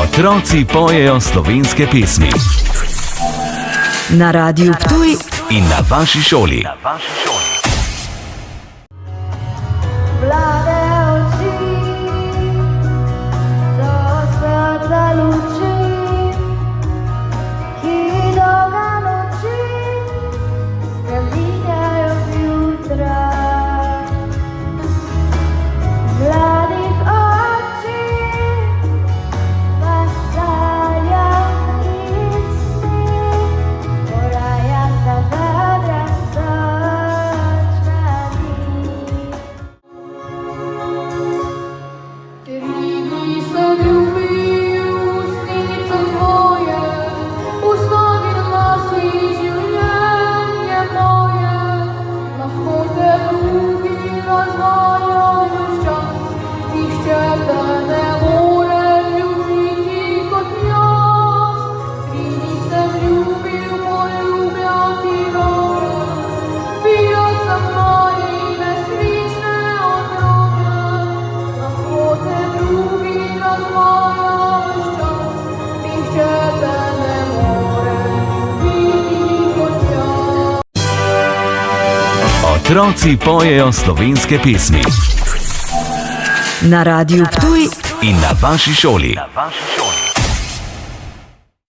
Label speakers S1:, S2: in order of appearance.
S1: Otroci pojejo slovenske pesmi.
S2: Na Radiu Ptuj
S1: In na vaši šoli.
S3: Mlade oči so svetle luči, ki dolga noči spreminjajo v jutra. Mladih oči veselja in sni, porajata vedra sončna dni. Ridi sem ljubil ustnice tvoje, usnovi glasi življenje moje. Lahko te drugi razvajajo ves čas, nihče te ne more ljubiti kot jaz. Ridi sem ljubil poljubljati roke, pila sem moji nesrečne otroke. Lahko te drugi razvajajo ves čas, nihče te ne more ljubiti kot jaz.
S1: Otroci pojejo slovenske pesmi.
S2: na Radiu Ptuj
S1: In na vaši šoli.